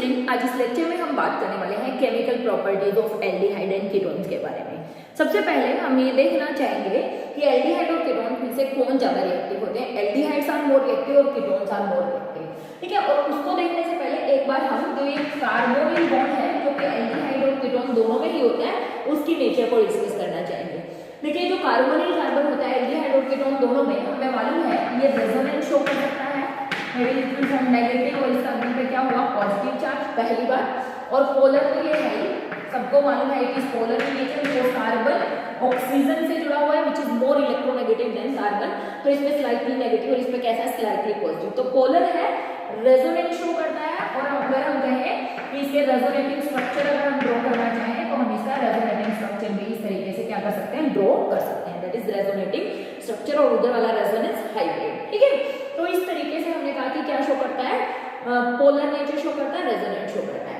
Student, आज इस lecture में हम बात करने वाले हैं chemical properties of aldehyde and ketones के बारे में। सबसे पहले हम ये देखना चाहेंगे कि एल्डिहाइड और कीटोन्स में से कौन ज्यादा रिएक्टिव होते हैं। एल्डिहाइड्स आर मोर रिएक्टिव और कीटोन्स आर मोर रिएक्टिव, ठीक है। और उसको देखने से पहले एक बार हम जो ये कार्बोनिल बॉन्ड है जो कि एल्डिहाइड और कीटोन दोनों में ही होता है उसकी नेचर को डिस्कस करना चाहेंगे। देखिए, जो कार्बोनिल कार्बन होता है एल्डिहाइड और कीटोन दोनों में, हमें मालूम है ये रेजोनेंस शो कर सकता है, नेगेटिव और इस कार्बन पे क्या हुआ पॉजिटिव चार्ज पहली बार। और पोलर तो ये है ही, सबको मालूम है कि पोलर की नेचर जो कार्बन ऑक्सीजन से जुड़ा हुआ है which is more electronegative than carbon, तो इसमें स्लाइटली नेगेटिव और इसमें कैसा है स्लाइटली पॉजिटिव। तो पोलर है, रेजोनेंस शो करता है। और अगर हम कहें कि इसके रेजोनेटिंग स्ट्रक्चर अगर हम ड्रॉ करना चाहें तो हम इसका रेजोनेटिंग स्ट्रक्चर भी इस तरीके से क्या कर सकते हैं, ड्रॉ कर सकते हैं। दैट इज रेजोनेटिंग स्ट्रक्चर और उधर वाला रेजोनेंस हाइब्रिड, ठीक है। तो इस तरीके से हमने कहा कि क्या शो करता है, पोलर नेचर शो करता है, रेजोनेंस शो करता है।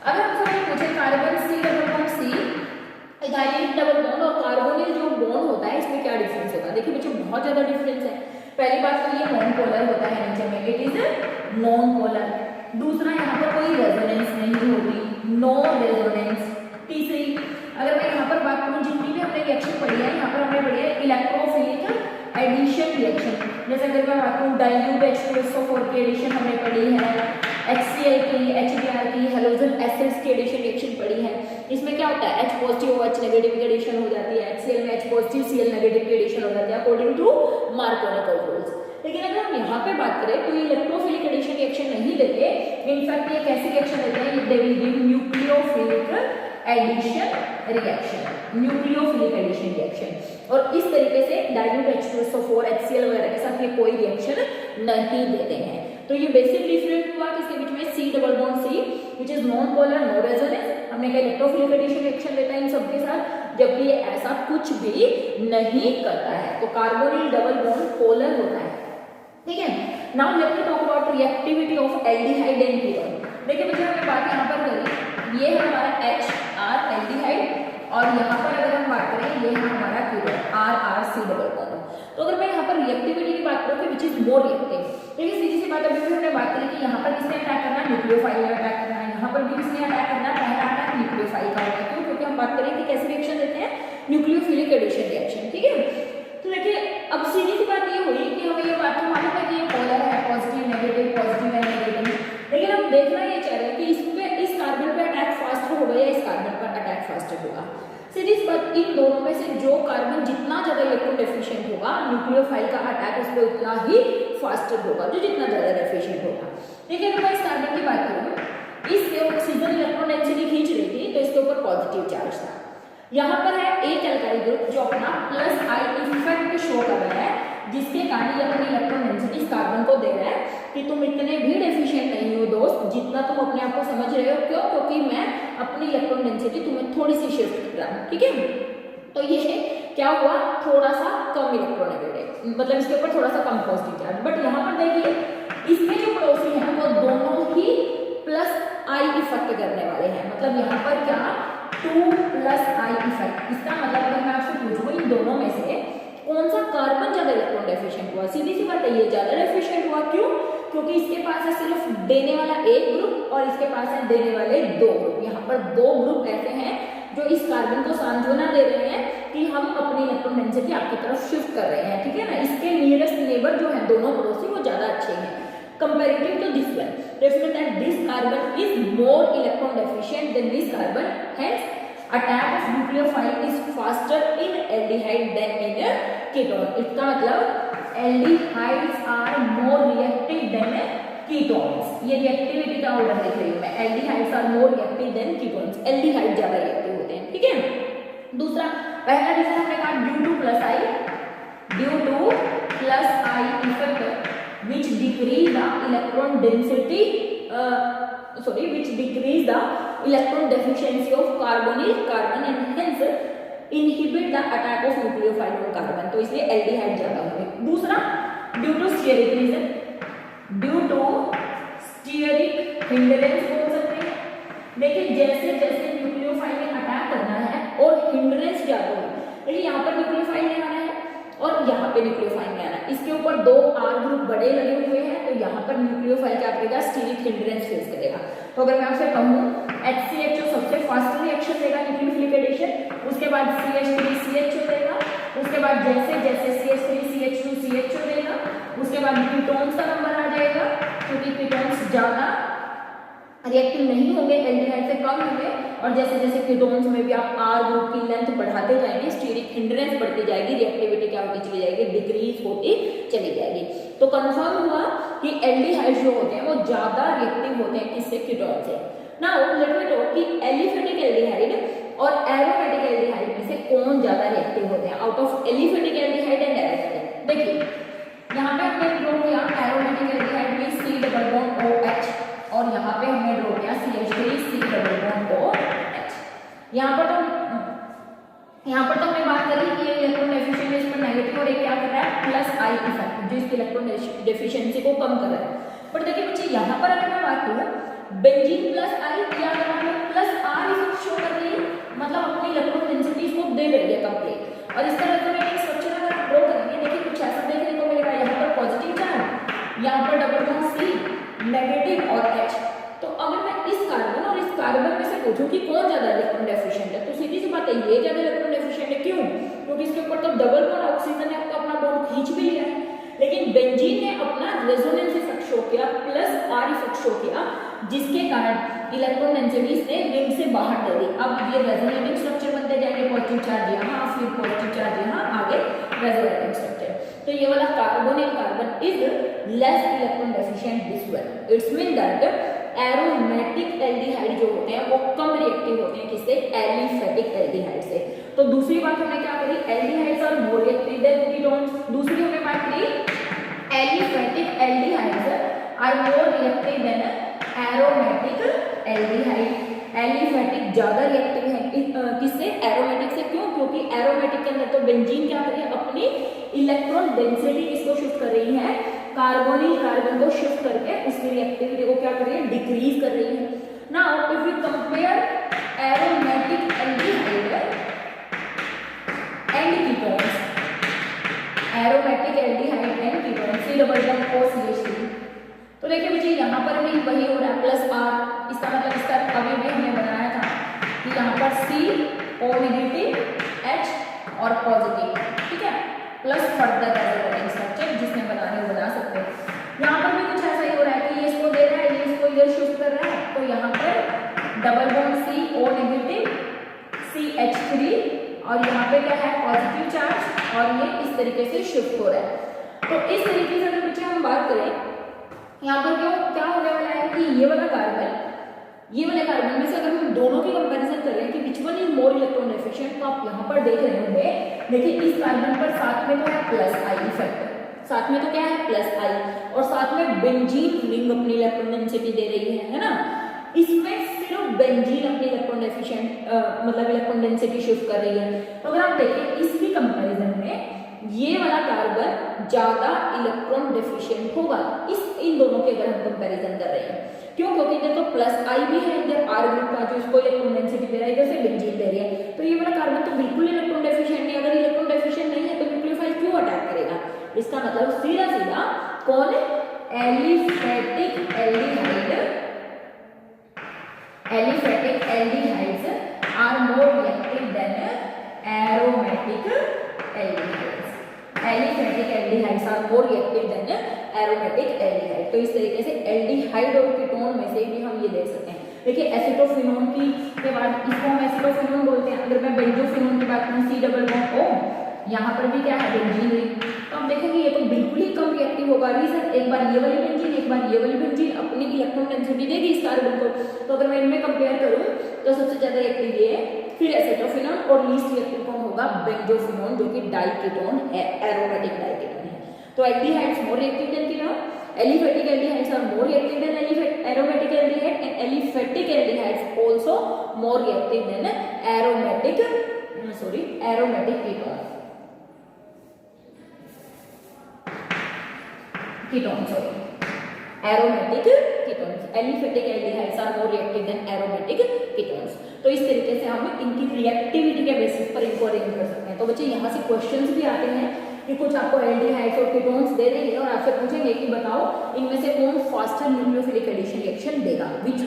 अगर हम सबसे पूछे carbon C double bond C, ethylic double bond और कार्बोनिल जो बॉन्ड होता है इसमें क्या डिफरेंस होगा। देखिए बच्चों बहुत ज्यादा डिफरेंस है। पहली बात तो ये नॉन पोलर होता है नेचर में, इट इज नॉन पोलर। दूसरा यहाँ पर कोई रेजोनेंस नहीं होती, नो रेजोनेंस। तीसरी अगर मैं यहाँ पर बात करूँ जितनी भी हमने रिएक्शन पढ़ी है, यहाँ पर हमने पढ़ी है इलेक्ट्रोफिलिक एडिशन रिएक्शन। जैसे अगर मैं बात करूँ डाइल्यूट H2SO4 की एडिशन हमने पढ़ी है, HCl की, HBr की, हेलोजन एसिड्स की एडिशन रिएक्शन पढ़ी है। इसमें क्या होता है H पॉजिटिव और H नेगेटिव की एडिशन हो जाती है, HCl में H पॉजिटिव Cl नेगेटिव की एडिशन हो जाती है अकॉर्डिंग टू मार्कोनी रूल्स। लेकिन अगर हम यहाँ पे बात करें तो ये इलेक्ट्रोफिलिक एडिशन रिएक्शन नहीं देते, इनफैक्ट ये कैसी रिएक्शन देते हैं, they will give nucleophilic addition reaction, nucleophilic addition reaction. और इस तरीके से डाइल्यूट H2SO4 HCl वगैरह के साथ ये कोई रिएक्शन नहीं देते हैं। तो ये बेसिक डिफरेंस हुआ किसके बीच में, C double bond C which is non polar no resonance, हमने कहा इलेक्ट्रोफिलिक एडिशन रिएक्शन देता है इन सब के साथ, जबकि ये ऐसा कुछ भी नहीं करता है। तो कार्बोनिल डबल बॉन्ड पोलर होता है, ठीक है। Now let me talk about reactivity of aldehyde and ketone. देखिए बच्चों हमने बात यहाँ पर करी, ये है हमारा HR एल्डिहाइड और यहाँ पर अगर हम बात करें ये है हमारा ketone RR C double bond. तो अगर मैं यहाँ पर रिएक्टिविटी की बात करूँ कि विच इज मोर रिएक्टिव, देखिए सीधी सी बात अभी भी हमने बात करी कि यहाँ पर किसने अटैक करना है, न्यूक्लियोफाइल ने अटैक करना है, यहाँ पर भी किसने अटैक करना है, पहला अटैक न्यूक्लियोफाइल का होगा। क्यों, क्योंकि हम बात करें कि कैसे रिएक्शन देते हैं, न्यूक्लियोफिलिक एडिशन रिएक्शन, ठीक है। तो देखिए अब सीधी सी बात ये हुई कि हमें ये बात तो मालूम है कि ये पोलर है, पॉजिटिव नेगेटिव पॉजिटिव है नेगेटिव, लेकिन हम देखना ये चाह रहे हैं कि इसमें इस कार्बन पे अटैक फास्टर होगा या इस कार्बन पर अटैक फास्टर होगा। सीधी सी बात, इन दोनों में से जो कार्बन जितना ज्यादा इलेक्ट्रॉन डेफिशिएंट होगा न्यूक्लियोफाइल का अटैक उस पर उतना ही फास्टर होगा जो जितना ज्यादा डेफिशिएंट होगा। देखिए अगर मैं इस कार्बन की बात करूँ, इससे ऑक्सीजन इलेक्ट्रॉन डेंसिटी खींच रही थी तो इसके ऊपर पॉजिटिव चार्ज था। यहाँ पर है एक एल्काइल ग्रुप जो अपना प्लस I इफेक्ट शो कर रहा है, जिसके कारण ये अपनी इलेक्ट्रॉन डेंसिटी इस कार्बन को दे रहा है कि तुम इतने भी डेफिशिएंट नहीं हो दोस्त जितना तुम अपने आप को समझ रहे हो। क्यों, क्योंकि मैं अपनी इलेक्ट्रॉन डेंसिटी तुम्हें थोड़ी सी शिफ्ट कर रहा हूँ, ठीक है। तो ये क्या हुआ, थोड़ा सा कम इलेक्ट्रोनेगेटिव, मतलब इसके ऊपर थोड़ा सा कम पॉजिटिव चार्ज। बट यहाँ पर देखिए इसमें जो पड़ोसी हैं वो दोनों ही प्लस I इफेक्ट करने वाले हैं, मतलब यहाँ पर क्या 2 + I इफेक्ट। इसका मतलब अगर मैं आपसे पूछूं इन दोनों में से कौन सा कार्बन ज्यादा इलेक्ट्रॉन डेफिशिएंट हुआ, सीधी सी बात है ये ज्यादा डेफिशिएंट हुआ। क्यों, क्योंकि इसके पास है सिर्फ देने वाला एक ग्रुप और इसके पास है देने वाले दो ग्रुप। यहाँ पर दो ग्रुप ऐसे हैं जो इस कार्बन को सांत्वना दे रहे हैं कि हम अपनी इलेक्ट्रॉन डेंसिटी आपकी तरफ शिफ्ट कर रहे हैं, ठीक है ना। इसके नियरेस्ट नेबर जो है दोनों पड़ोसी वो ज्यादा अच्छे हैं comparative to this one. This means that this carbon is more electron deficient than this carbon. Hence, attack of nucleophile is faster in aldehyde than in a ketone. इसका मतलब aldehydes are more reactive than ketones. ये reactivity का order देख रही हूँ मैं, aldehydes are more reactive than ketones. aldehyde ज्यादा reactive होते हैं, ठीक है। दूसरा पहला रीजन हमने कहा due to plus I effect which decrease the electron density which decrease the electron deficiency of carbon and hence inhibit the attack of nucleophile on carbon। तो इसलिए एल्डिहाइड ज्यादा होंगे। दूसरा due to steric reason, due to steric hindrance बोल सकते हैं। देखिए जैसे जैसे न्यूक्लियोफाइल ने अटैक करना है और हिंड्रेंस ज्यादा होगी, देखिए यहाँ पर न्यूक्लियोफाइल ने आना है और यहाँ पे न्यूक्लियोफाइल में आना है। इसके ऊपर 2 R ग्रुप बड़े लगे हुए हैं, तो यहाँ पर न्यूक्लियोफाइल क्या करेगा, स्टीरिक हिंड्रेंस फेस करेगा। तो अगर मैं आपसे कहूँ HCHO सबसे फास्ट रिएक्शन देगा न्यूक्लियोफिलिक एडिशन, उसके बाद CH3 CHO देगा, उसके बाद जैसे जैसे CH3 CH2 CHO देगा, उसके बाद कीटोन्स का नंबर आ जाएगा, क्योंकि कीटोन्स ज्यादा रिएक्टिव नहीं होंगे, एल्डिहाइड से कम होंगे, और जैसे जैसे कीटोन्स में भी आप R ग्रुप की लेंथ बढ़ाते जाएंगे, स्टीरिक हिंड्रेंस बढ़ती जाएगी, रिएक्टिविटी क्या होती चली जाएगी, डिक्रीज होती चली जाएगी। तो कंफर्म हुआ कि एल्डिहाइड जो होते हैं वो ज्यादा रिएक्टिव होते हैं किससे, कीटोन से। नाउ लेट मी टॉक कि एलिफेटिक एल्डिहाइड और एरोमेटिक एल्डिहाइड में से कौन ज्यादा रिएक्टिव होते हैं out of aliphatic aldehyde and aromatic. देखिए यहाँ पे हमने ड्रॉ किया एरोमेटिक एल्डिहाइड में C डबल बॉन्ड OH, और यहाँ पे हमने ड्रॉ किया CH3 C double bond OH। यहाँ पर तो हमने बात करी कि इलेक्ट्रॉन डेफिशिएंसी इस पर नेगेटिव, और एक क्या कर रहा है, प्लस I इफेक्ट, जो इसके इलेक्ट्रॉन डेफिशिएंसी को कम कर रहा है। बट देखिए बच्चे यहाँ पर अगर मैं बात करूँ बेंजीन प्लस I या अगर हम प्लस R इफेक्ट शो कर रही है, मतलब अपनी इलेक्ट्रॉन डेंसिटी इसको दे रही है कंप्लीट। और इसका इलेक्ट्रोमैग्नेटिक स्ट्रक्चर अगर आप ड्रॉ करेंगे, देखिए कुछ ऐसा देखने को मिलेगा, यहाँ पर पॉजिटिव चार्ज, यहाँ पर डबल बॉन्ड C नेगेटिव और H। तो अगर मैं इस कार्बन और इस कार्बन में से पूछूं कि कौन ज्यादा इलेक्ट्रॉन डेफिशिएंट है, तो सीधी सी बात है ये ज्यादा इलेक्ट्रॉन डेफिशिएंट है। क्यों? क्योंकि इसके ऊपर तो डबल बॉन्ड ऑक्सीजन ने अपना बॉन्ड खींच भी लिया है, लेकिन बेंजीन ने अपना रेजोनेंस इफेक्ट शो किया, प्लस R इफेक्ट शो किया, जिसके कारण इलेक्ट्रॉन डेंसिटी इसने रिंग से बाहर दे दी। अब ये रेजोनेटिंग स्ट्रक्चर बनते जाएंगे, पॉजिटिव चार्ज यहाँ, फिर पॉजिटिव चार्ज यहाँ, आगे रेजोनेटिंग स्ट्रक्चर। तो ये वाला carbonyl carbon is less electron deficient this one. It's mean that aromatic aldehyde जो होते हैं वो कम रिएक्टिव होते हैं किससे, एलिफेटिक एल्डिहाइड से। तो दूसरी बात हमने क्या करी, aldehydes are more reactive than ketones. दूसरी हमने बात करी aliphatic aldehydes are more reactive than aromatic aldehyde. Aliphatic ज्यादा रिएक्टिव है किससे, एरोमेटिक से। क्यों? क्योंकि एरोमेटिक के अंदर तो बेंजीन क्या कर रही है, अपनी इलेक्ट्रॉन डेंसिटी किसको शिफ्ट कर रही है, कार्बोनिल कार्बन को शिफ्ट करके उसकी रिएक्टिविटी को क्या कर रही है, डिक्रीज कर रही है। Now if we compare aromatic aldehyde and ketones, aromatic aldehyde and ketones, C double bond O CH3, तो देखिए बच्चे यहाँ पर भी वही हो रहा है, प्लस R। इसका मतलब इसका अभी भी हमने बनाया था कि यहाँ पर CO नेगेटिव H और पॉजिटिव, ठीक है, प्लस फर्दर रेजोनेटिंग स्ट्रक्चर जिसने बनाने वो बना सकते हैं। यहाँ पर भी कुछ ऐसा ही हो रहा है कि ये इसको दे रहा है, ये इसको इधर शिफ्ट कर रहा है, तो यहाँ पर double bond CO negative CH3, और यहाँ पे क्या है, पॉजिटिव चार्ज, और ये इस तरीके से शिफ्ट हो रहा है। तो इस तरीके से अगर बच्चे हम बात करें, यहाँ पर क्या होने वाला है कि ये वाले कार्बन में से अगर हम दोनों की कंपैरिजन करें कि which one is more electron deficient, तो आप यहाँ पर देख रहे होंगे, देखिए इस कार्बन पर साथ में तो है प्लस I इफेक्ट, साथ में तो क्या है, प्लस I, और साथ में बेंजीन रिंग अपनी इलेक्ट्रॉन डेंसिटी दे रही है ना। इसमें सिर्फ बेंजीन अपनी इलेक्ट्रॉन डेफिशिएंट मतलब इलेक्ट्रॉन डेंसिटी शिफ्ट कर रही है। तो अगर आप देखें इसकी कंपैरिजन में ये वाला कार्बन ज्यादा इलेक्ट्रॉन डेफिशिएंट होगा इन दोनों के अगर हम कंपैरिजन कर रहे हैं। क्यों? क्योंकि इधर तो प्लस I भी है, इधर R ग्रुप का जो इसको इलेक्ट्रॉन डेंसिटी दे रहा है, इधर से बेंजीन दे रही है, तो ये वाला कार्बन तो बिल्कुल इलेक्ट्रॉन डेफिशिएंट नहीं। अगर इलेक्ट्रॉन डेफिशिएंट नहीं है तो न्यूक्लियोफाइल क्यों अटैक करेगा? इसका मतलब सीधा सीधा कौन है, aliphatic aldehyde, aliphatic aldehydes are more reactive than aromatic aldehydes. Aliphatic aldehydes are more reactive than aromatic aldehyde. तो इस तरीके से एल्डिहाइड और कीटोन में से भी हम ये देख सकते हैं। देखिए एसिटोफिनोन के बाद इसको हम एसिटोफिनोन बोलते हैं। अगर मैं बेंजोफिनोन की बात करूं, C डबल बॉन्ड O, यहाँ पर भी क्या है, बेंजीन रिंग, तो हम देखेंगे ये तो बिल्कुल ही कम रिएक्टिव होगा। रीजन, एक बार ये वाली बेंजीन, एक बार ये वाली बेंजीन अपनी इलेक्ट्रॉन डेंसिटी देगी इस कार्बन को, तो अगर मैं इनमें कंपेयर करूं तो सबसे ज्यादा रिएक्टिव ये है, फिर एसिटोफिनोन, और लीस्ट रिएक्टिव कौन होगा, बेंजोफिनोन, जो कि डाइकीटोन है, एरोमेटिक डाइकीटोन है। तो aldehydes more reactive than ketone, aliphatic aldehydes are more reactive than aromatic aldehyde, and aliphatic aldehydes also more reactive than aromatic ketone. Aromatic ketones, aliphatic aldehydes are more reactive than aromatic ketones. तो इस तरीके से हम इनकी reactivity के basis पर इनको arrange कर सकते हैं। तो बच्चे यहाँ से क्वेश्चंस भी आते हैं कि कुछ आपको एल्डिहाइड्स और कीटोन्स दे देंगे और आपसे पूछेंगे कि बताओ इनमें से कौन फास्टर न्यूक्लियोफिलिक एडिशन रिएक्शन देगा, which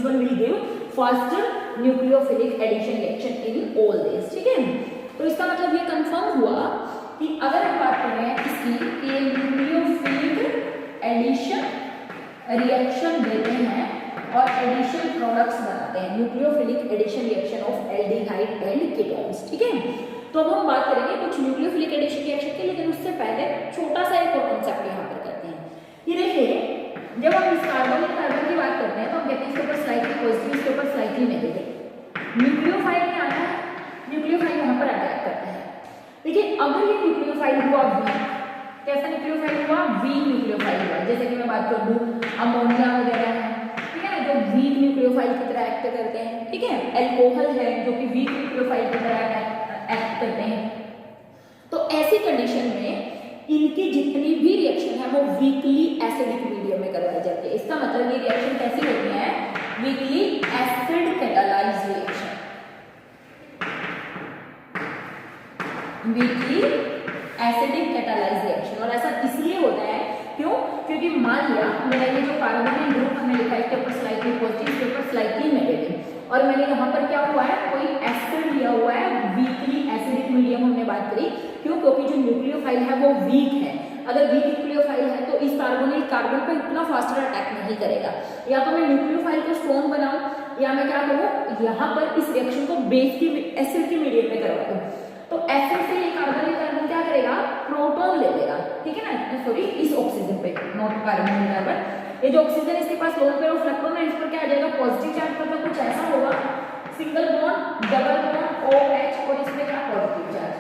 one will give faster nucleophilic addition reaction in all this. ठीक है, तो इसका मतलब ये कंफर्म हुआ कि अगर हम बात कर रहे हैं इसकी कि न्यूक्लियोफिलिक एडिशन रिएक्शन देते हैं और एडिशन प्रोडक्ट्स बनाते हैं, nucleophilic addition reaction of aldehyde and ketones. ठीक है, तो अब हम बात करेंगे कुछ न्यूक्लियोफिलिक एडिशन रिएक्शन की, लेकिन उससे पहले छोटा सा एक और कॉन्सेप्ट यहाँ पर करते हैं। ये देखिए, जब हम इस कार्बन की बात करते हैं तो हम कहते हैं इसके ऊपर स्लाइटली पॉजिटिव, इसके ऊपर स्लाइटली नेगेटिव। न्यूक्लियोफाइल में आता है, न्यूक्लियोफाइल यहाँ पर अटैक करता है। देखिए, अगर ये न्यूक्लियोफाइल हुआ वीक, कैसा न्यूक्लियोफाइल हुआ? वीक न्यूक्लियोफाइल हुआ। जैसे कि मैं बात कर दूं अमोनिया वगैरह है, ठीक है ना, जो वीक न्यूक्लियोफाइल की तरह एक्ट करते हैं। ठीक है, एल्कोहल है जो कि वीक न्यूक्लियोफाइल की तरह एक्ट करते हैं। तो ऐसी कंडीशन में इनकी जितनी भी रिएक्शन है वो वीकली एसिडिक मीडियम में करवाई जाती है। इसका मतलब ये रिएक्शन कैसी होती है? Weekly acid catalysed reaction, weakly acidic catalysed reaction. और ऐसा इसलिए होता है क्यों? क्योंकि मान लिया मेरा ये जो कार्बोनिल ग्रुप हमने लिखा है इसके ऊपर स्लाइटली पॉजिटिव, इसके ऊपर स्लाइटली नेगेटिव, और मैंने यहाँ पर क्या हुआ है, कोई एसिड लिया हुआ है, वीकली एसिडिक मीडियम हमने बात करी। क्यों? क्योंकि जो न्यूक्लियोफाइल है वो वीक है। अगर वीक न्यूक्लियोफाइल है तो इस कार्बोनिल कार्बन पर इतना फास्टर अटैक नहीं करेगा। या तो मैं न्यूक्लियोफाइल को स्ट्रॉन्ग बनाऊं या मैं क्या करूं, यहाँ पर इस रिएक्शन को बेस की एसिड के मीडियम में करवा दूं। तो एसिड से ये कार्बोनिल कार्बन क्या करेगा? प्रोटॉन ले लेगा। ठीक है ना, सॉरी इस ऑक्सीजन पे, नॉट कार्बोनिल कार्बन, ये जो ऑक्सीजन इसके पास लोन पेयर ऑफ इलेक्ट्रॉन है, इस पर क्या आ जाएगा? पॉजिटिव चार्ज, मतलब कुछ ऐसा होगा, single bond, double bond, OH, और इसमें क्या? Positive charge.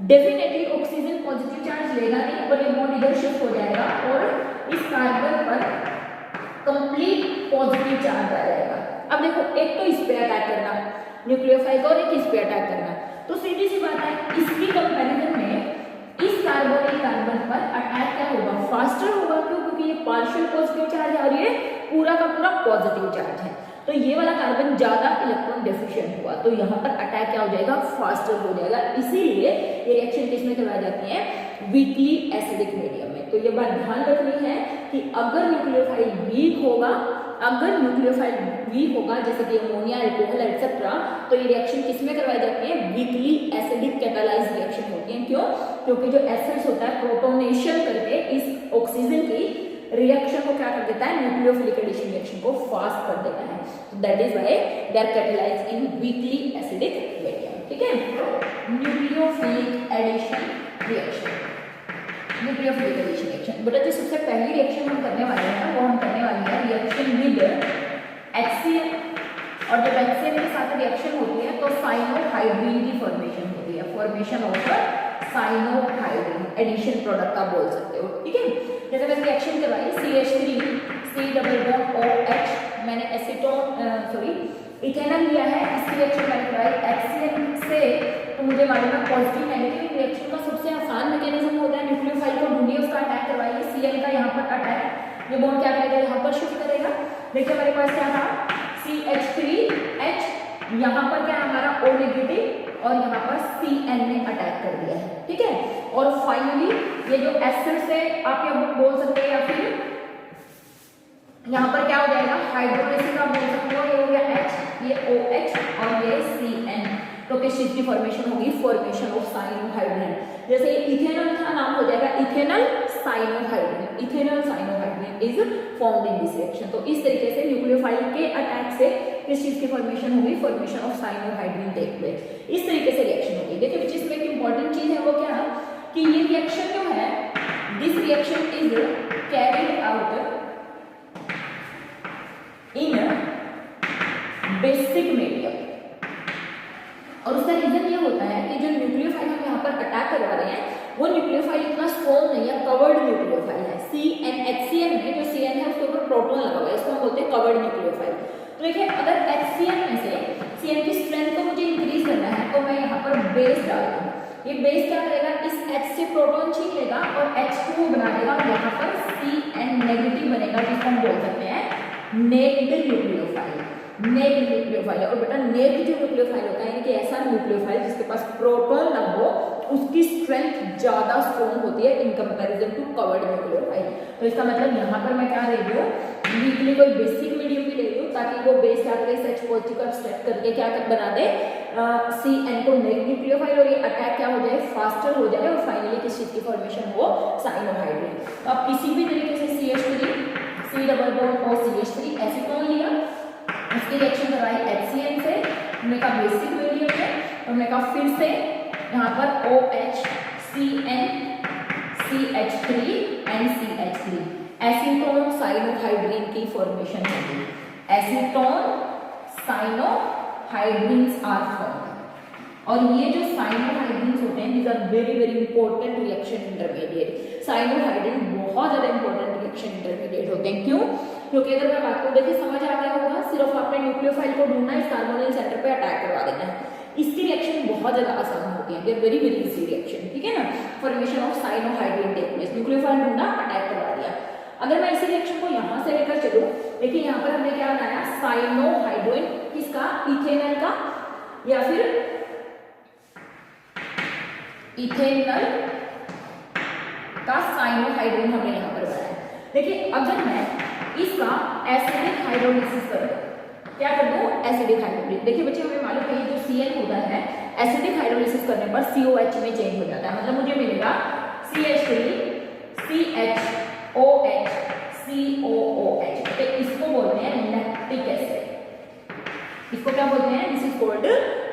Definitely oxygen positive charge लेगा नहीं और ये बॉन्ड इधर शिफ्ट हो जाएगा और इस कार्बन पर कंप्लीट पॉजिटिव चार्ज आ जाएगा। अब देखो, एक तो इस पे अटैक करना न्यूक्लियोफाइल और एक इस पे अटैक करना, तो सीधी सी बात है इसकी कंपैरिजन में इस कार्बोनिल कार्बन पर अटैक क्या होगा? फास्टर होगा। क्यों? क्योंकि ये पार्शियल पॉजिटिव चार्ज है और ये पूरा का पूरा पॉजिटिव चार्ज है। तो ये वाला कार्बन ज्यादा इलेक्ट्रॉन डेफिशिएंट हुआ, तो यहाँ पर अटैक क्या हो जाएगा? फास्टर हो जाएगा। इसीलिए ये रिएक्शन किसमें करवाई जाती है? वीकली एसिडिक मीडियम में। तो ये बात ध्यान रखनी है कि अगर न्यूक्लियोफाइल वीक होगा, अगर न्यूक्लियोफाइल वीक होगा जैसे कि अमोनिया, अल्कोहल एटसेट्रा, तो ये रिएक्शन किसमें करवाई जाती है? वीकली एसिडिक कैटालाइज्ड रिएक्शन होती है। क्यों? क्योंकि जो एसिड्स होता है प्रोटोनेशन करके इस ऑक्सीजन की रिएक्शन को क्या कर देता है? न्यूक्लियोफिलिक एडिशन रिएक्शन को फास्ट कर देता है। That is why they are catalysed in weakly acidic medium. ठीक है, nucleophilic addition reaction, nucleophilic addition reaction. बेटा जो सबसे पहली रिएक्शन हम करने वाले हैं वो हम करने वाले हैं रिएक्शन विद HCl, और जब HCl के साथ रिएक्शन होती है तो साइनोहाइड्रीन की फॉर्मेशन होती है, formation of cyanohydrin, addition product का बोल सकते हो। ठीक है, जैसे मैंने रिएक्शन करवाई CH3 C double bond OH, मैंने इथेनॉल लिया है, इसकी रिएक्शन मैंने करवाई HCl से, तो मुझे मालूम है पॉजिटिव नेगेटिव रिएक्शन का सबसे आसान मैकेनिज्म होता है न्यूक्लियोफाइल को ढूंढिए, उसका अटैक करवाइए। Cl का यहाँ पर अटैक, ये बॉन्ड क्या करेगा? यहाँ पर शिफ्ट करेगा। देखिए हमारे पास क्या था? CH3H, यहाँ पर क्या हमारा O नेगेटिव और यहाँ पर Cn ने अटैक कर दिया है। ठीक है, और फाइनली ये जो एसिड से आप ये बोल सकते हैं, या फिर यहाँ पर क्या हो जाएगा? हाइड्रोलिसिस आप बोल सकते हो। ये हो गया H, ये OH और ये Cn, तो किस चीज की फॉर्मेशन होगी? Formation of cyanohydrin. जैसे इथेनॉल का नाम हो जाएगा ethanol cyanohydrin, ethanol cyanohydrin is formed in this reaction. तो इस तरीके से न्यूक्लियोफाइल के अटैक से किस चीज की फॉर्मेशन होगी? Formation of cyanohydrin take place. इस तरीके से रिएक्शन होगी। देखिए विच इसमें एक इंपॉर्टेंट चीज है वो क्या है कि ये रिएक्शन जो है, this reaction is carried out in basic medium, और उसका रीजन ये होता है कि जो न्यूक्लियोफाइल हम यहाँ पर अटैक करवा रहे हैं वो न्यूक्लियोफाइल इतना स्ट्रॉन्ग नहीं है, कवर्ड न्यूक्लियोफाइल है। HCl में जो Cn है उसके ऊपर प्रोटॉन लगा हुआ है, इसको हम बोलते हैं कवर्ड न्यूक्लियोफाइल। तो देखिए अगर HCl में से Cn की स्ट्रेंथ को मुझे इंक्रीज करना है तो मैं यहाँ पर बेस डाल दूँ। ये बेस क्या करेगा? इस H से प्रोटॉन छीन लेगा और H2 बना देगा, और यहाँ पर Cn नेगेटिव बनेगा, जिसको हम बोल सकते हैं नेगेटिव न्यूक्लियोफाइल। नेगेटिव न्यूक्लियोफाइल, और बेटा नेगेटिव न्यूक्लियोफाइल होता है कि ऐसा न्यूक्लियोफाइल जिसके पास प्रोटॉन ना हो उसकी स्ट्रेंथ ज्यादा स्ट्रॉन्ग होती है in comparison to covered nucleophile. तो इसका मतलब यहाँ पर मैं क्या ले रही हूँ, वीकली कोई बेसिक मीडियम भी ले रही हूँ ताकि वो बेस क्या करे, सच पॉजिटिव का स्टेप करके क्या बना दे, CN को नेगेटिव न्यूक्लियोफाइल, और ये अटैक क्या हो जाए, फास्टर हो जाए, और फाइनली किस चीज की फॉर्मेशन हो, साइनोहाइड्रिन। तो आप किसी भी तरीके से CH3 C डबल बॉन्ड और CH3 एसीटोन लिया, उसकी रिएक्शन करवाई HCN से, हमने कहा बेसिक मीडियम है, हमने कहा फिर से यहाँ पर OH CN CH3 and CH3 acetone cyanohydrin की फॉर्मेशन होगी। एसीटोन साइनोहाइड्रिन्स आर फॉर्म्ड, और ये जो साइनोहाइड्रिन्स होते हैं these are very very important reaction intermediate. Cyanohydrin बहुत ज्यादा इंपॉर्टेंट रिएक्शन इंटरमीडिएट होते हैं। क्यों? क्योंकि अगर मैं बात को देखिए समझ आ गया होगा, सिर्फ आपने न्यूक्लियोफाइल को ढूंढना है, इस कार्बोनिल सेंटर पे अटैक करवा देना है, इसकी रिएक्शन बहुत ज्यादा आसान होती है, they're very very easy reaction, ठीक है ना। Formation of cyanohydrin take place, nucleophile ढूंढा, अटैक करवा दिया। अगर मैं इसी रिएक्शन को यहाँ से लेकर चलूं, देखिए यहाँ पर हमने क्या बनाया, साइनोहाइड्रिन किसका, इथेनॉल का, या फिर इथेनॉल का साइनोहाइड्रिन हमने यहाँ पर बनाया। देखिए अगर मैं इसका एसिडिक हाइड्रोलिसिस करूं, क्या कर दूं, एसिडिक हाइड्रोलिसिस। देखिए बच्चे हमें मालूम है जो Cl होता है एसिडिक हाइड्रोलिसिस करने पर COH में चेंज हो जाता है, मतलब मुझे मिलेगा CH3 CHOH COOH। तो इसको बोलते हैं लैक्टिक एसिड। इसको क्या बोलते हैं, this is called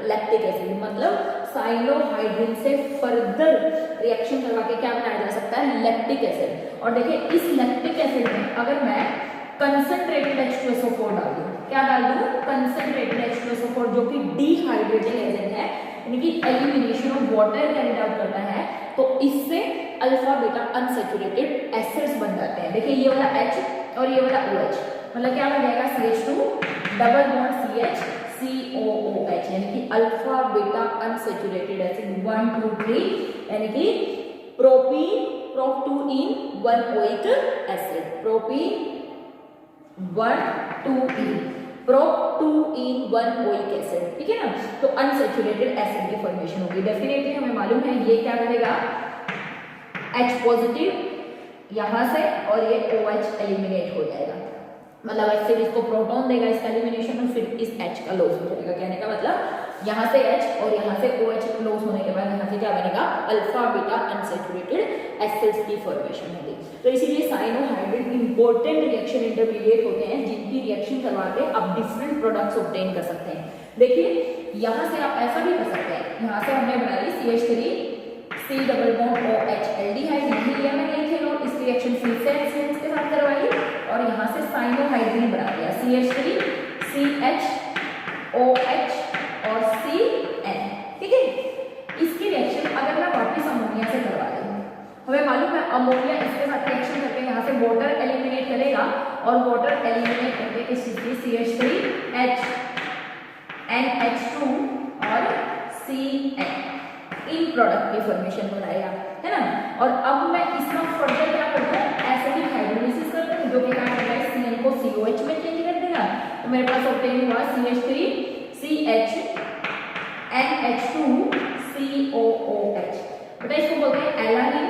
lactic acid. मतलब साइनोहाइड्रिन से फर्दर रिएक्शन करवा के क्या बनाया जा सकता है, लैक्टिक एसिड। और देखिए इस लैक्टिक एसिड में अगर मैं कंसंट्रेटेड H2SO4 डाल दूं, क्या डाल दूं, कंसंट्रेटेड H2SO4 जो कि डिहाइड्रेटिंग एजेंट है, यानी कि elimination of water carried out करता है, तो इससे अल्फा बीटा अनसैचुरेटेड एसिड्स बन जाते हैं। देखिए ये वाला H और ये वाला OH, मतलब क्या बन जाएगा, CH2 double bond CH COOH, यानी कि अल्फा बीटा अनसैचुरेटेड एसिड 1 2 3, यानी कि प्रोपीन प्रोप 2 इन 1 एसिड, प्रोपीन 1 2 इन प्रोप 2 इन 1 एसिड, ठीक है ना। तो अनसैचुरेटेड एसिड की फॉर्मेशन होगी। डेफिनेटली हमें मालूम है ये क्या करेगा, H पॉजिटिव यहां से, और ये OH एलिमिनेट हो जाएगा, मतलब एसिड इसको प्रोटॉन देगा इसका एलिमिनेशन, और फिर इस H का लॉस हो जाएगा। कहने का मतलब यहाँ से H और यहाँ से OH लॉस होने के बाद यहाँ से क्या बनेगा, अल्फा बीटा अनसैचुरेटेड एसिड्स की फॉर्मेशन होगी। तो इसीलिए साइनोहाइड्रिन इंपॉर्टेंट रिएक्शन इंटरमीडिएट होते हैं, जिनकी रिएक्शन करवाते आप डिफरेंट प्रोडक्ट्स ऑब्टेन कर सकते हैं। देखिए यहाँ से आप ऐसा भी कर सकते हैं, यहाँ से हमने बनाई CH3 C double bond OH aldehyde, नहीं लिया मैंने इथेनॉल, इसकी रिएक्शन फिर से HCN के साथ करवाई, और यहाँ से साइनोहाइड्रिन बना दिया CH3 CH OH और CN, ठीक है। इसकी रिएक्शन अगर मैं वापस अमोनिया से करवा दूं, हमें मालूम है अमोनिया इसके साथ रिएक्शन करके यहाँ से वाटर एलिमिनेट करेगा, और वाटर एलिमिनेट करके किस चीज की, CH3H NH2 और CN, इन प्रोडक्ट की फॉर्मेशन बनाएगा, है ना। और अब मैं इसका फर्दर क्या करता हूँ, एसिडिक हाइड्रोलिसिस करता हूँ, जो कि क्या करता है, CN को COH में चेंज कर देगा। तो मेरे पास ऑब्टेन हुआ CH3 CH NH2 COOH, बेटा इसको बोलते हैं एलानिन,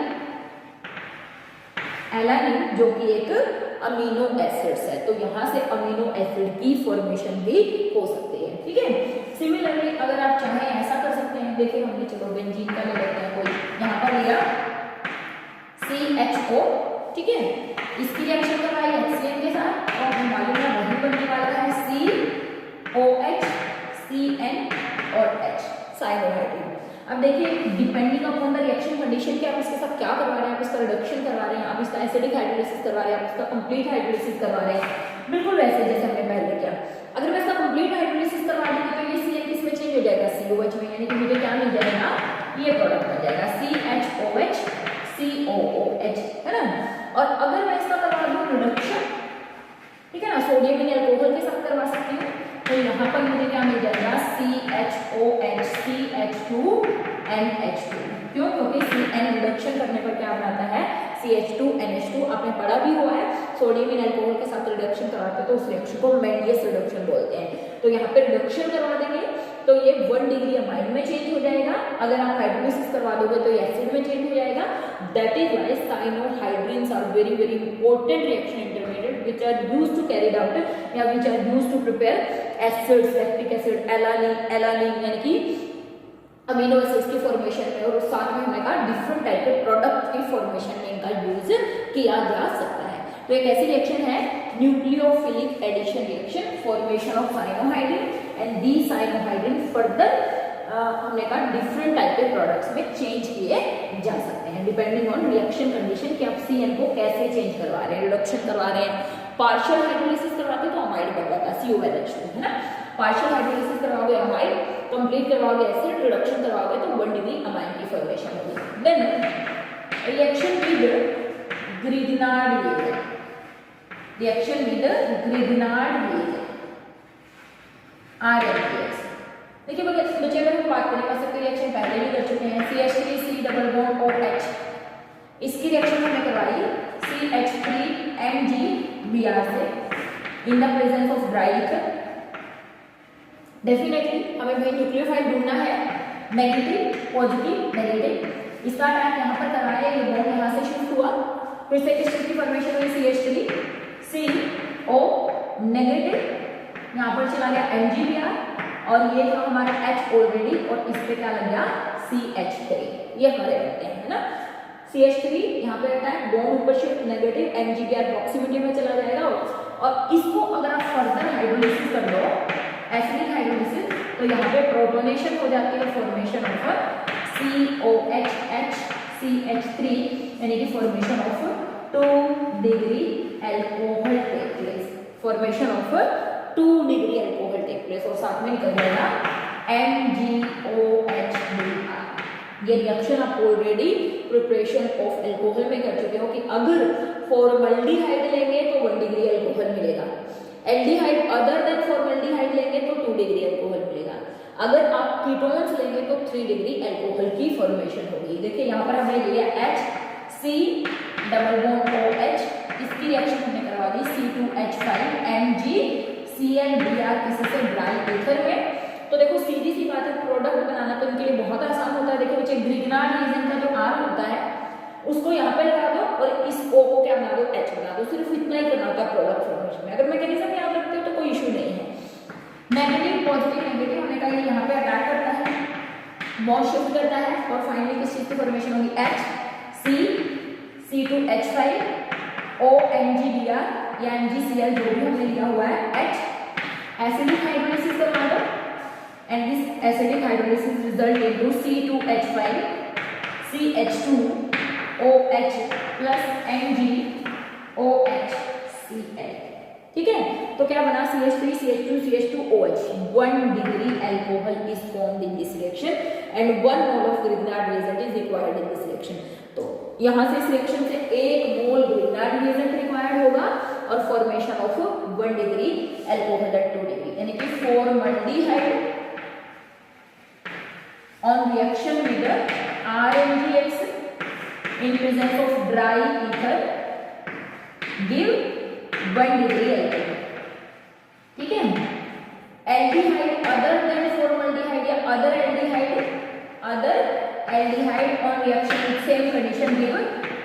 एलानिन जो कि एक अमीनो एसिड्स है। तो यहाँ से अमीनो एसिड की फॉर्मेशन भी हो सकती है, ठीक है। सिमिलरली अगर आप चाहें ऐसा कर सकते हैं, देखिए हमने चलो बेंजीन का ले लेते हैं, कोई यहाँ पर लिया CHO, ठीक है, इसकी रिएक्शन करवाई HCN के साथ, और हमें मालूम है वही बनने वाला है COH CN और H, साइनोहाइड्रिन। अब देखिए depending upon the reaction condition कि आप इसके साथ क्या करवा रहे हैं, आप इसका रिडक्शन करवा रहे हैं, आप इसका एसिडिक हाइड्रोलिसिस करवा रहे हैं, आप इसका कंप्लीट हाइड्रोलिसिस करवा रहे हैं, बिल्कुल वैसे जैसे हमने पहले किया। अगर मैं इसका कंप्लीट हाइड्रोलिसिस करवा दूंगी तो ये CN किस में चेंज हो जाएगा, COH में, यानी कि मुझे क्या मिल जाएगा, ये प्रोडक्ट मिल जाएगा CHOH COOH, है ना। और अगर मैं इसका करवा दूं रिडक्शन, ठीक है ना, सोडियम इन अल्कोहल के साथ करवा सकती हूँ, तो यहाँ पर मुझे क्या मिल जाएगा, CHOH CH2 NH2। क्यों? क्योंकि CN रिडक्शन करने पर क्या बनाता है, CH2 NH2। आपने पढ़ा भी हुआ है, सोडियम इन अल्कोहल के साथ रिडक्शन करवाते हैं तो उस रिएक्शन को मेंडियस रिडक्शन बोलते हैं। तो यहाँ पे रिडक्शन करवा देंगे तो ये 1 डिग्री अमाइन में चेंज हो जाएगा। अगर आप हाइड्रोलिसिस करवा दोगे तो ये एसिड में चेंज हो जाएगा। That is why cyanohydrins are very very important reaction intermediate which are used to carry out या which are used to prepare acids, lactic acid, alanine यानी कि अमीनो एसिड्स की फॉर्मेशन में, और साथ में हमने कहा डिफरेंट टाइप के प्रोडक्ट की फॉर्मेशन में इनका यूज किया जा सकता है। तो एक ऐसी रिएक्शन है nucleophilic addition reaction, formation of cyanohydrin and the cyanohydrin further हमने कहा डिफरेंट टाइप के प्रोडक्ट्स में चेंज किए जा सकते हैं डिपेंडिंग ऑन रिएक्शन कंडीशन कि आप CN को कैसे चेंज करवा रहे हैं, रिडक्शन करवा रहे हैं। पार्शियल हाइड्रोलिसिस करवाते तो अमाइड बन जाता CONH2 है ना। पार्शियल हाइड्रोलिसिस करवाओगे अमाइड, कंप्लीट करवाओगे एसिड, रिडक्शन करवाओगे तो 1 डिग्री अमाइन की फॉर्मेशन होगी। Then reaction with Grignard reagent, reaction with Grignard reagent RNPX। देखिए बच्चे अगर हम बात करें वैसे रिएक्शन पहले भी कर चुके हैं, CH3C डबल बॉन्ड OH, इसकी रिएक्शन हमने करवाई CH3MgBr से in the presence of dry ether. Definitely हमें भाई न्यूक्लियोफाइल ढूंढना है, नेगेटिव पॉजिटिव नेगेटिव। इसका अटैक यहाँ पर कराया, ये बॉन्ड यहाँ से शिफ्ट हुआ, फिर से किस चीज की फॉर्मेशन हुई CH3CO नेगेटिव, यहाँ पर चला गया MgBr और ये था हमारा H ऑलरेडी और इस पे क्या लग गया CH3, ये हमारे रहते हैं है ना। CH3 यहाँ पे अटैक, बॉन्ड ऊपर शिफ्ट नेगेटिव, MgBr प्रॉक्सिमिटी में चला जाएगा और इसको अगर आप फर्दर हाइड्रोलिसिस कर लो, एसिडिक हाइड्रोलिसिस, तो यहाँ पे प्रोटोनेशन हो जाती है, फॉर्मेशन ऑफ COH CH3 यानी कि formation of 2 degree alcohol take place, formation of 2 degree alcohol take place और साथ में निकल जाएगा MgOH। ये रिएक्शन आप ऑलरेडी प्रिपरेशन ऑफ अल्कोहल में कर चुके हो कि अगर फॉर्मल्डिहाइड लेंगे तो 1 डिग्री अल्कोहल मिलेगा, एल्डिहाइड अदर देन फॉर्मल्डिहाइड लेंगे तो 2 डिग्री अल्कोहल मिलेगा, अगर आप कीटोन्स लेंगे तो 3 डिग्री अल्कोहल की फॉर्मेशन होगी। देखिए यहाँ पर हमने लिया HC डबल बॉन्ड OH, इसकी रिएक्शन हमने करवा दी C2H5MgClBr किसी से ड्राई ईथर में। तो देखो सीधी सी बात है, प्रोडक्ट बनाना तो इनके लिए बहुत आसान होता है। देखो बच्चे ग्रिग्नार्ड रिएजेंट का जो R होता है उसको यहाँ पे लगा दो और इस O को क्या बना दो H बना दो, सिर्फ इतना ही करना होता है प्रोडक्ट फॉर्मेशन में। अगर मैकेनिज्म याद रखते हो तो कोई इशू नहीं है। नेगेटिव पॉजिटिव नेगेटिव हमने कहा ये यहाँ पे अटैक करता है, बॉन्ड शिफ्ट करता है और फाइनली किस चीज की फॉर्मेशन होगी HC2H5 OMgBr या MgCl जो भी हमने लिया हुआ है H, एसिडिक हाइड्रोलिसिस करवा दो and this acidic hydrolysis result into C2H5 CH2OH plus MgOH Cl। ठीक है, तो क्या बना CH3 CH2 CH2OH, 1 degree alcohol is formed in this reaction and 1 mole of Grignard reagent is required in this reaction। तो यहाँ से इस reaction से 1 मोल ग्रिग्नार्ड रिएजेंट रिक्वायर्ड होगा और formation of 1 degree alcohol at 2 degree यानी कि formaldehyde on reaction with RNGX in presence of dry ether give 1 degree alcohol। ठीक है, एल्डिहाइड अदर देन फॉर्मल्डिहाइड या other aldehyde on reaction with same condition give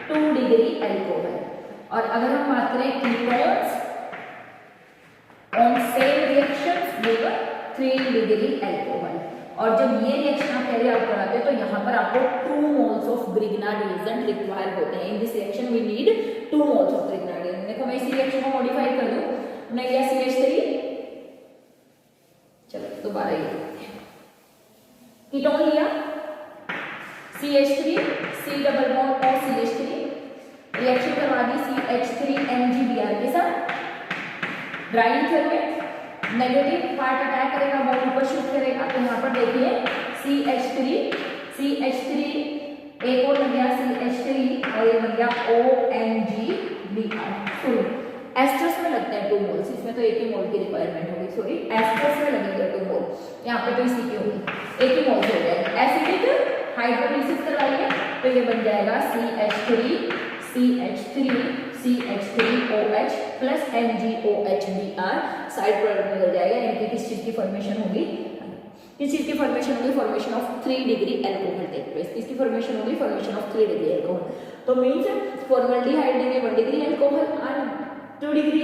2 degree alcohol. और अगर हम बात करें ketones on same reactions give 3 degree alcohol. और जब ये रिएक्शन आप कैरी आउट कराते हैं तो यहाँ पर आपको 2 moles of Grignard reagent require होते हैं। In this reaction we need 2 moles of Grignard reagent. देखो मैं इसी रिएक्शन को मॉडिफाई कर दूं, हमने लिया CH3, चलो दोबारा ये देखते हैं, कीटोन लिया CH3 C डबल बॉन्ड और CH3, रिएक्शन करवा दी CH3MgBr के साथ ड्राई ईथर में, नेगेटिव पार्ट अटैक करेगा, बॉन्ड ऊपर शिफ्ट करेगा। तो यहाँ पर देखिए CH3 एक और लग गया CH3 और ये लग गया OMgBr। सॉरी एस्टर्स में लगते हैं 2 मोल्स, इसमें तो 1 ही मोल की रिक्वायरमेंट होगी, सॉरी एस्टर्स में लगेगा 2 मोल, यहाँ पे तो इसी की होगी 1 ही मोल हो जाएगा। एसिडिक हाइड्रोलिसिस करवाइए तो ये बन जाएगा CH3OH plus MgOHBr, side product निकल जाएगा, यानी कि किस चीज की फॉर्मेशन होगी किस चीज की फॉर्मेशन होगी, formation of 3 degree alcohol take place, किसकी फॉर्मेशन होगी, फॉर्मेशन ऑफ 3 डिग्री एल्कोहल। तो मीन्स फॉर्मल्डिहाइड देंगे 1 डिग्री एल्कोहल और 2 डिग्री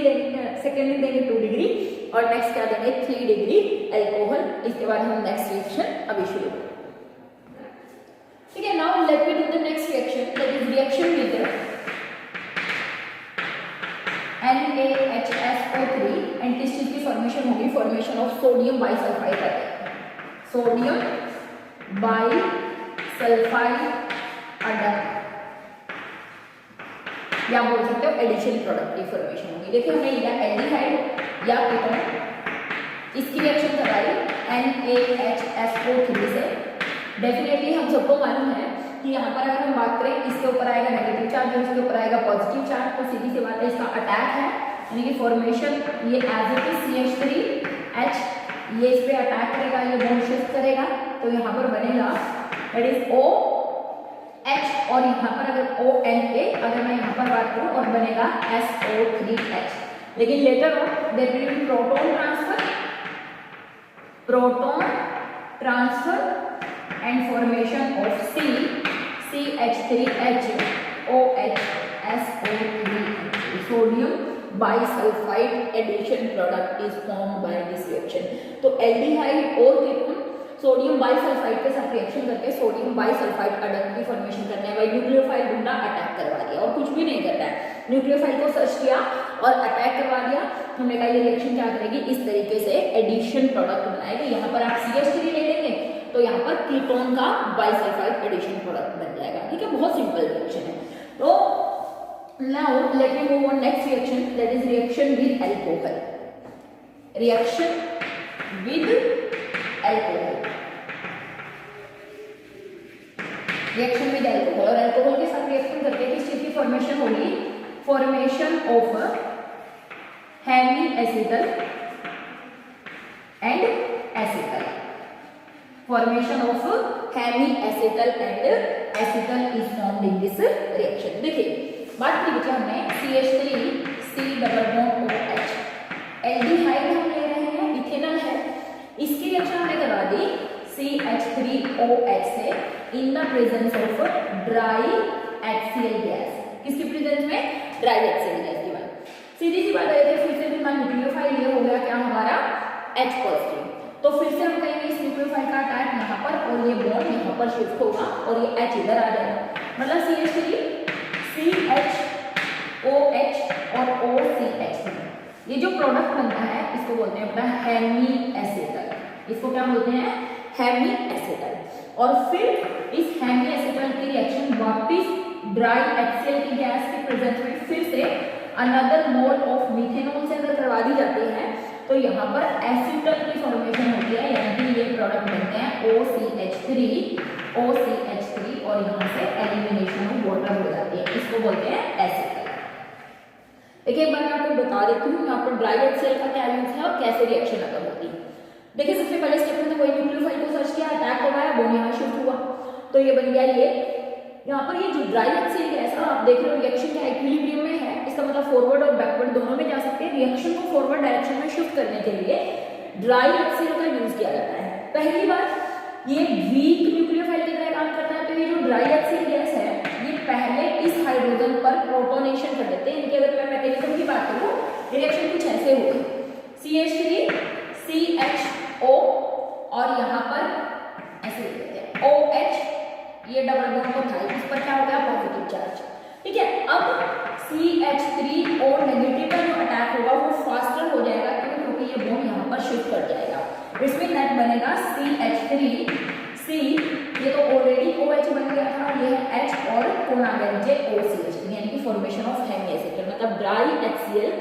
सेकेंड देंगे 2 डिग्री और नेक्स्ट क्या देंगे 3 डिग्री एल्कोहल। इसके बाद हम नेक्स्ट रिएक्शन अभी शुरू करेंगे। ठीक है, now let me do the next reaction, that is reaction with NaHSO3 and किस चीज की फॉर्मेशन होगी, फॉर्मेशन ऑफ सोडियम बाइसल्फाइड है, सोडियम बाइसल्फाइड अडर, या बोल सकते हो एडिशन प्रोडक्ट की फॉर्मेशन होगी। देखिए हमने लिया एल्डिहाइड या कीटोन, इसकी रिएक्शन कराई NaHSO3 से। डेफिनेटली हम सबको मालूम है कि यहाँ पर अगर हम बात करें इसके ऊपर आएगा नेगेटिव चार्ज और इसके ऊपर आएगा पॉजिटिव चार्ज, तो सीधी सी बात है इसका अटैक है, यानी कि फॉर्मेशन ये एज इट इज CH3H, ये इस पे अटैक करेगा, ये बॉन्ड शिफ्ट करेगा, तो यहाँ पर बनेगा दैट इज OH और यहाँ पर अगर ONA, अगर मैं यहाँ पर बात करूँ और बनेगा SO3H। लेकिन later on their will be proton transfer and formation of CH3H OH SO3H, sodium bisulfite addition product is formed by this reaction। तो एल्डिहाइड और कीटोन सोडियम बाइसल्फाइड के साथ रिएक्शन करके सोडियम बाइसल्फाइड अडर की फॉर्मेशन करने वाली nucleophile ढूंढा, attack करवा दिया और कुछ भी नहीं करता है, न्यूक्लियोफाइल को सर्च किया और अटैक करवा दिया। हमने कहा ये रिएक्शन क्या करेगी, इस तरीके से एडिशन प्रोडक्ट बनाएगी। यहाँ पर आप CH3 ले लेंगे तो यहाँ पर कीटोन का बाइसल्फाइड एडिशन प्रोडक्ट बन जाएगा। ठीक है, बहुत सिंपल रिएक्शन है। तो now let me move on next reaction, that is reaction with alcohol. Reaction with alcohol, reaction with alcohol और एल्कोहल के साथ रिएक्शन करके किस चीज की फॉर्मेशन होगी, formation of hemiacetal and acetal, formation of hemiacetal and acetal is formed in this reaction. देखिए बात की बच्चे हमने CH3C double bond OH, aldehyde हम ले रहे हैं, इथेनॉल है, इसकी रिएक्शन हमने करवा दी CH3OH से in the presence of dry HCl gas. किसकी प्रेजेंस में, ड्राई HCl गैस की बात। सीधी सी बात है, फिर से भी न्यूक्लियोफाइल ये हो गया क्या हमारा H पॉजिटिव, तो फिर से हम कहेंगे इस न्यूक्लियोफाइल का अटैक यहाँ पर और ये बॉन्ड यहाँ पर शिफ्ट होगा और ये H इधर आ जाएगा, मतलब CH3 CHOH और OCH3, ये जो प्रोडक्ट बनता है इसको बोलते हैं अपना हेमी एसिटल। इसको क्या बोलते हैं, हेमी एसिटल। और फिर इस हेमी एसिटल की रिएक्शन वापिस ड्राई HCl की गैस के प्रेजेंस में फिर से अनदर मोल ऑफ मिथेनॉल से अगर करवा दी जाती है तो यहाँ पर एसिटल की फॉर्मेशन होती है, यानी कि ये प्रोडक्ट बनते हैं OCH3 और यहाँ से एलिमिनेशन ऑफ वाटर हो जाती है, इसको बोलते हैं एसिटल। देखिए एक बार मैं आपको बता देती हूँ यहाँ पर ड्राई HCl का क्या यूज है और कैसे रिएक्शन अगर होती है। देखिए सबसे पहले स्टेप में कोई न्यूक्लियोफाइल को सर्च किया, अटैक हो गया, बॉन्ड यहाँ शिफ्ट हुआ, तो ये बन गया ये। यहाँ पर ये जो ड्राई HCl गैस है आप देख रहे हो रिएक्शन क्या इक्विलिब्रियम में है, इसका मतलब फॉरवर्ड और बैकवर्ड दोनों में जा सकते हैं। रिएक्शन को फॉरवर्ड डायरेक्शन में शिफ्ट करने के लिए ड्राई HCl का यूज किया जाता है। पहली बात ये वीक न्यूक्लियोफाइल की तरह काम करता है, तो ये जो ड्राई HCl गैस है ये पहले इस हाइड्रोजन पर प्रोटोनेशन कर देते हैं। इनकी अगर मैं मैकेनिज्म की बात करूँ, रिएक्शन कुछ ऐसे होगी, CH3 CHO और यहाँ पर ऐसे देते हैं OH, ये डबल बॉन्ड को था, इस पर क्या हो गया पॉजिटिव चार्ज। ठीक है, अब CH3 और नेगेटिव का जो अटैक होगा वो फास्टर हो जाएगा क्योंकि ये बॉन्ड यहाँ पर शिफ्ट कर जाएगा। इसमें नेट बनेगा CH3C, ये तो ऑलरेडी OH बन गया था, ये है H और कौन आ गया नीचे OCH, यानी कि फॉर्मेशन ऑफ हेमी एसिटल, मतलब ड्राई HCl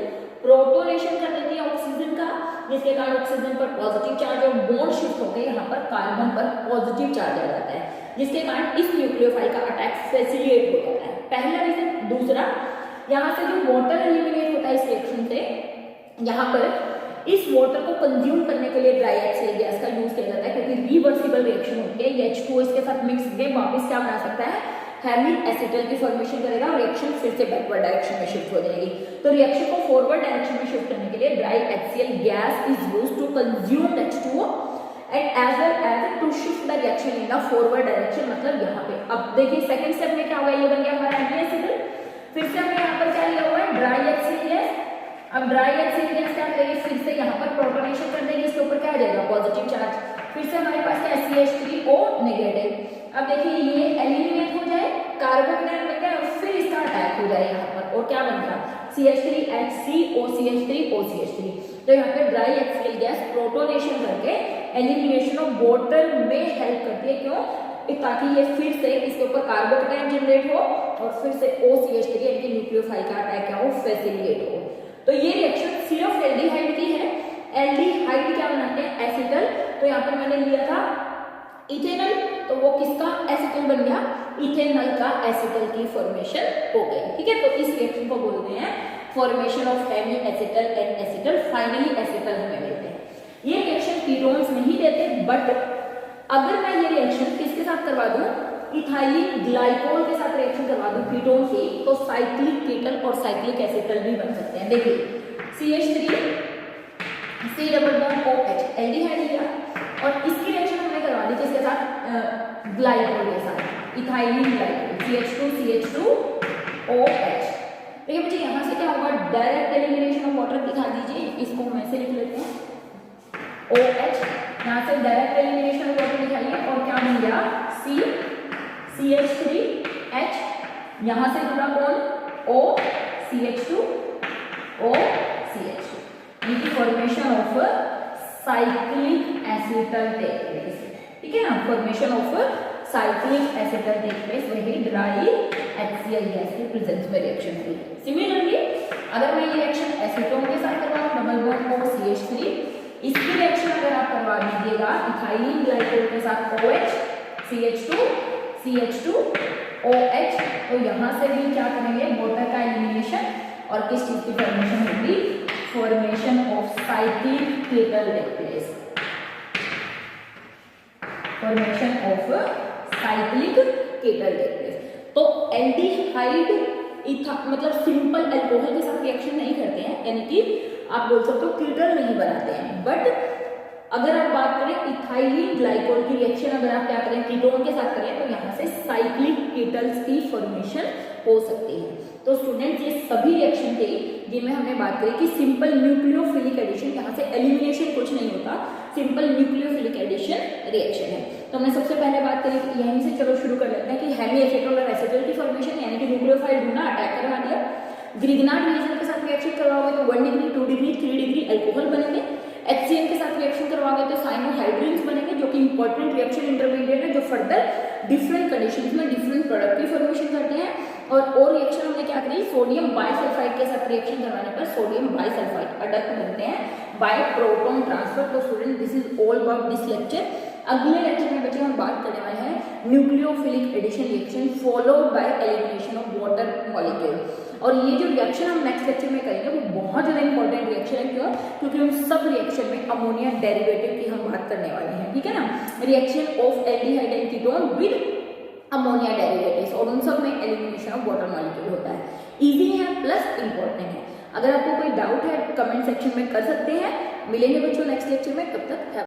प्रोटोनेशन कर देती है ऑक्सीजन का, जिसके कारण ऑक्सीजन पर पॉजिटिव चार्ज और बॉन्ड शिफ्ट होकर यहाँ पर कार्बन पर पॉजिटिव चार्ज आ जाता है, जिसके कारण इस न्यूक्लियोफाइल का अटैक फैसिलिटेट हो जाता है। पहला रीजन। दूसरा, यहाँ से जो वाटर एलिमिनेट होता है इस रिएक्शन से, यहाँ पर इस वाटर को कंज्यूम करने के लिए ड्राई HCl गैस का यूज किया जाता है क्योंकि रिवर्सिबल रिएक्शन होती है, ये H2O इसके साथ मिक्स करके वापस क्या बना सकता है, हेमी एसिटल की फॉर्मेशन करेगा और रिएक्शन फिर से बैकवर्ड डायरेक्शन में शिफ्ट हो जाएगी। तो रिएक्शन को फॉरवर्ड डायरेक्शन में शिफ्ट करने के लिए dry HCl gas is used to consume H2O and as well as to shift the reaction in the forward direction, मतलब यहाँ पे। अब देखिए सेकंड स्टेप में क्या होगा, ये बन गया हमारा एल्डिहाइड। फिर से हमने यहाँ पर क्या लिया हुआ है, ड्राई HCl गैस। अब ड्राई HCl गैस क्या करेगी, फिर से यहाँ पर प्रोटोनेशन कर देगी, इसके ऊपर क्या आ जाएगा, पॉजिटिव चार्ज। फिर से हमारे पास क्या CH3O नेगेटिव। अब देखिए ये एलिमिनेट हो जाए, कार्बन बन गया और फिर इसका अटैक हो जाए यहाँ पर, और क्या बन गया CH3HCOCH3OCH3। तो यहाँ पे ड्राई HCl गैस प्रोटोनेशन करके एलिमिनेशन ऑफ वाटर में हेल्प करती है। क्यों, ताकि ये फिर से इसके ऊपर कार्बोकेटायन जनरेट हो और फिर से OCH3 यानी न्यूक्लियोफाइल का अटैक क्या हो, फैसिलिटेट हो। तो ये रिएक्शन सिर्फ एल्डिहाइड की है। एल्डिहाइड क्या बनाते हैं, एसिटल। तो यहाँ पर मैंने लिया था इथेनल, तो वो किसका एसिटल बन गया, इथेनल का एसिटल की फॉर्मेशन हो गई। ठीक है, तो इस रिएक्शन को बोलते हैं formation of hemiacetal and acetal, finally acetal हमें मिलते हैं। ये रिएक्शन कीटोन्स नहीं देते, बट अगर मैं ये रिएक्शन किसके साथ करवा दूं, इथाइलिन ग्लाइकोल के साथ रिएक्शन करवा दूं कीटोन की, तो साइक्लिक कीटन और साइक्लिक एसिटल भी बन सकते हैं। देखिए CH3 C double bond OH aldehyde लिया और इसकी रिएक्शन हमने करवा दी किसके साथ, ग्लाइकोल के साथ, इथाइलिन ग्लाइकोल CH2CH2OH। देखिए बच्चे यहाँ से क्या होगा, डायरेक्ट एलिमिनेशन ऑफ वाटर दिखा दीजिए, इसको हम ऐसे लिख लेते हैं OH, यहाँ से डायरेक्ट एलिमिनेशन ऑफ वाटर दिखाइए और क्या बन गया CH3H, यहाँ से जुड़ा कौन O, CH2O CH2, ये formation of cyclic acetal take place. ठीक है ना, formation of cyclic acetal take place वही ड्राई HCl गैस के प्रेजेंस में रिएक्शन हुई। सिमिलरली अगर मैं ये रिएक्शन एसीटोन के साथ करवाऊं, डबल बॉन्ड O CH3, इसकी रिएक्शन अगर आप करवा दीजिएगा इथाइलिन ग्लाइकोल के साथ OH CH2 CH2OH, तो यहाँ से भी क्या करेंगे, वाटर का एलिमिनेशन और किस चीज की फॉर्मेशन होगी, formation of cyclic ketal take place, formation of cyclic ketal take place. तो एल्डिहाइड मतलब सिंपल अल्कोहल के साथ रिएक्शन नहीं करते हैं, यानी कि आप बोल सकते हो कीटल नहीं बनाते हैं, बट अगर आप बात करें इथाइलिन ग्लाइकोल की रिएक्शन अगर आप क्या करें, कीटोन के साथ करें, तो यहाँ से साइक्लिक कीटल्स की फॉर्मेशन हो सकती है। तो स्टूडेंट्स ये सभी रिएक्शन थे जिनमें हमने बात करी कि सिंपल न्यूक्लियोफिलिक एडिशन, यहाँ से एलिमिनेशन कुछ नहीं होता, सिंपल न्यूक्लियोफिलिक एडिशन रिएक्शन है। तो हमने सबसे पहले बात करी, यहीं से चलो शुरू कर लेते हैं कि हेमी एसिटल और एसिटल की फॉर्मेशन, यानी कि न्यूक्लियोफाइल ढूंढना, अटैक करवा दिया। ग्रिग्नार्ड रिएक्शन के साथ रिएक्शन करवाओगे तो 1 डिग्री 2 डिग्री 3 डिग्री अल्कोहल बनेंगे। HCl के साथ रिएक्शन करवाओगे तो साइनोहाइड्रिन्स बनेंगे, जो कि इंपॉर्टेंट रिएक्शन इंटरमीडिएट है, जो फर्दर डिफरेंट कंडीशंस में डिफरेंट प्रोडक्ट की फॉर्मेशन करते हैं। और रिएक्शन हमने क्या करी, सोडियम बाइसल्फाइड के साथ रिएक्शन करवाने पर सोडियम बाइसल्फाइड अडक्ट बनते हैं बाय प्रोटॉन ट्रांसफर। तो student this is all about this lecture. अगले लेक्चर में बच्चे हम बात करने वाले हैं nucleophilic addition reaction followed by elimination of water molecule. और ये जो रिएक्शन हम नेक्स्ट लेक्चर में करेंगे वो बहुत ज़्यादा इंपॉर्टेंट रिएक्शन है। क्यों, क्योंकि उन सब रिएक्शन में अमोनिया डेरिवेटिव की हम बात करने वाले हैं। ठीक है ना, reaction of aldehyde and ketone with ammonia derivatives, और उन सब में एलिमिनेशन ऑफ वाटर मॉलिक्यूल होता है। इजी है प्लस इंपॉर्टेंट है। अगर आपको कोई डाउट है कमेंट सेक्शन में कर सकते हैं। मिलेंगे बच्चों नेक्स्ट लेक्चर में, तब तक